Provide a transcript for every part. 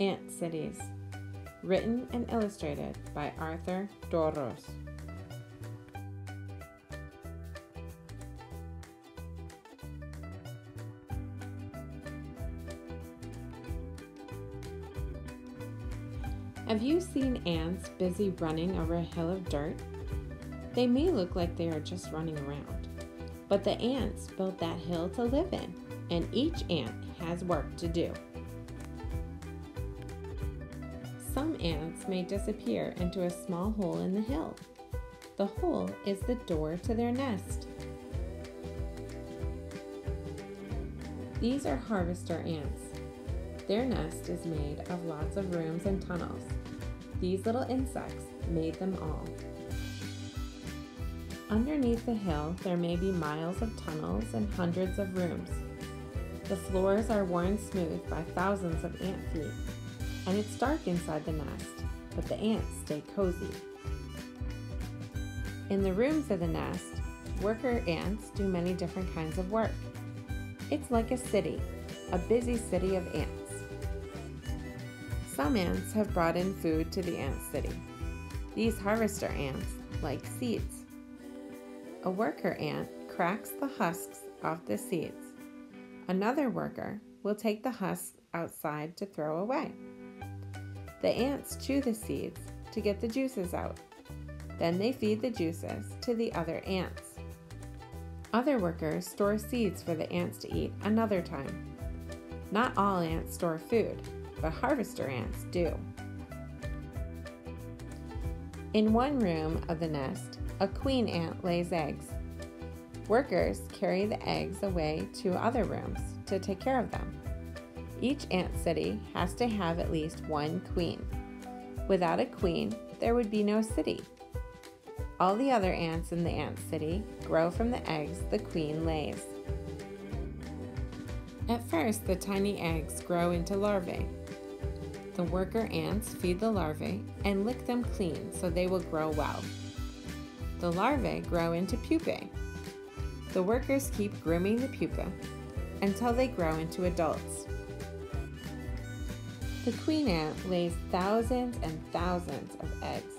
Ant Cities, written and illustrated by Arthur Dorros. Have you seen ants busy running over a hill of dirt? They may look like they are just running around, but the ants built that hill to live in, and each ant has work to do. Some ants may disappear into a small hole in the hill. The hole is the door to their nest. These are harvester ants. Their nest is made of lots of rooms and tunnels. These little insects made them all. Underneath the hill, there may be miles of tunnels and hundreds of rooms. The floors are worn smooth by thousands of ant feet, and it's dark inside the nest, but the ants stay cozy. In the rooms of the nest, worker ants do many different kinds of work. It's like a city, a busy city of ants. Some ants have brought in food to the ant city. These harvester ants like seeds. A worker ant cracks the husks off the seeds. Another worker will take the husks outside to throw away. The ants chew the seeds to get the juices out. Then they feed the juices to the other ants. Other workers store seeds for the ants to eat another time. Not all ants store food, but harvester ants do. In one room of the nest, a queen ant lays eggs. Workers carry the eggs away to other rooms to take care of them. Each ant city has to have at least one queen. Without a queen, there would be no city. All the other ants in the ant city grow from the eggs the queen lays. At first, the tiny eggs grow into larvae. The worker ants feed the larvae and lick them clean so they will grow well. The larvae grow into pupae. The workers keep grooming the pupa until they grow into adults. The queen ant lays thousands and thousands of eggs.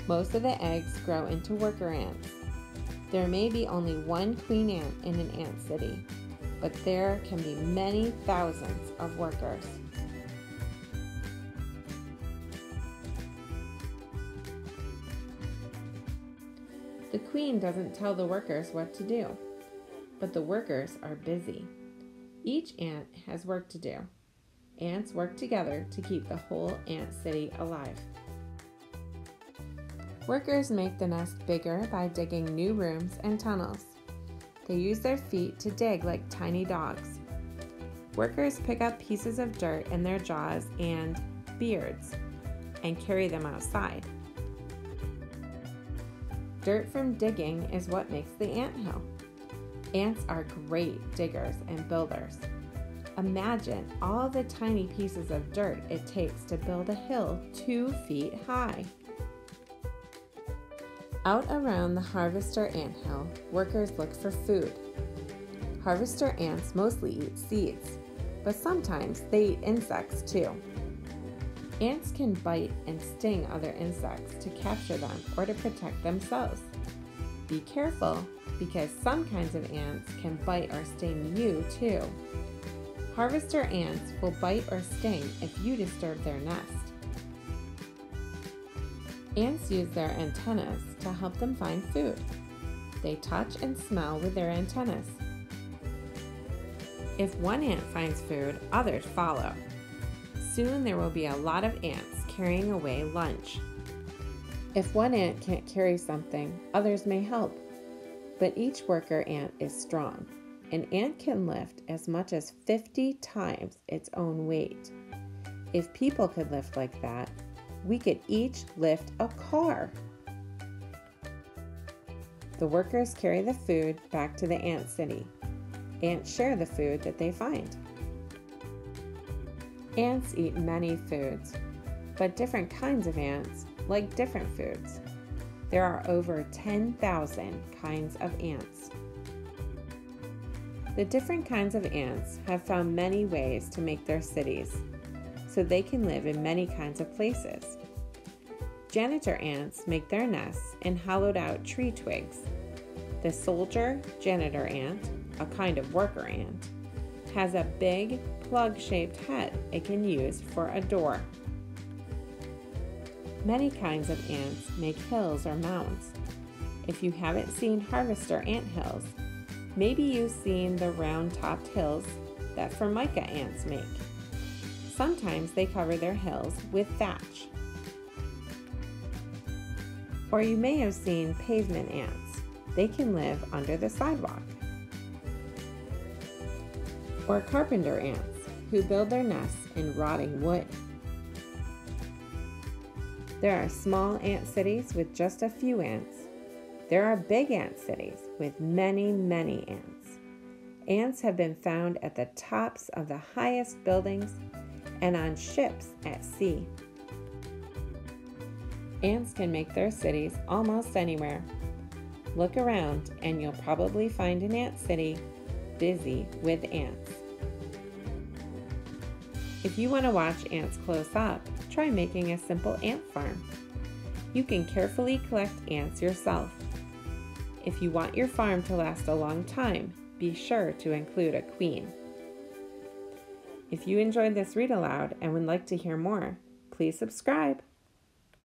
Most of the eggs grow into worker ants. There may be only one queen ant in an ant city, but there can be many thousands of workers. The queen doesn't tell the workers what to do, but the workers are busy. Each ant has work to do. Ants work together to keep the whole ant city alive. Workers make the nest bigger by digging new rooms and tunnels. They use their feet to dig like tiny dogs. Workers pick up pieces of dirt in their jaws and beards and carry them outside. Dirt from digging is what makes the anthill. Ants are great diggers and builders. Imagine all the tiny pieces of dirt it takes to build a hill 2 feet high. Out around the harvester anthill, workers look for food. Harvester ants mostly eat seeds, but sometimes they eat insects too. Ants can bite and sting other insects to capture them or to protect themselves. Be careful, because some kinds of ants can bite or sting you too. Harvester ants will bite or sting if you disturb their nest. Ants use their antennas to help them find food. They touch and smell with their antennas. If one ant finds food, others follow. Soon there will be a lot of ants carrying away lunch. If one ant can't carry something, others may help. But each worker ant is strong. An ant can lift as much as 50 times its own weight. If people could lift like that, we could each lift a car. The workers carry the food back to the ant city. Ants share the food that they find. Ants eat many foods, but different kinds of ants like different foods. There are over 10,000 kinds of ants. The different kinds of ants have found many ways to make their cities. so they can live in many kinds of places. Janitor ants make their nests in hollowed out tree twigs. The soldier janitor ant, a kind of worker ant, has a big plug-shaped head it can use for a door. Many kinds of ants make hills or mounds. If you haven't seen harvester ant hills, maybe you've seen the round-topped hills that formica ants make. Sometimes they cover their hills with thatch. Or you may have seen pavement ants. They can live under the sidewalk. Or carpenter ants, who build their nests in rotting wood. There are small ant cities with just a few ants. There are big ant cities with many, many ants. Ants have been found at the tops of the highest buildings and on ships at sea. Ants can make their cities almost anywhere. Look around and you'll probably find an ant city busy with ants. If you want to watch ants close up, try making a simple ant farm. You can carefully collect ants yourself. If you want your farm to last a long time, be sure to include a queen. If you enjoyed this read aloud and would like to hear more, please subscribe.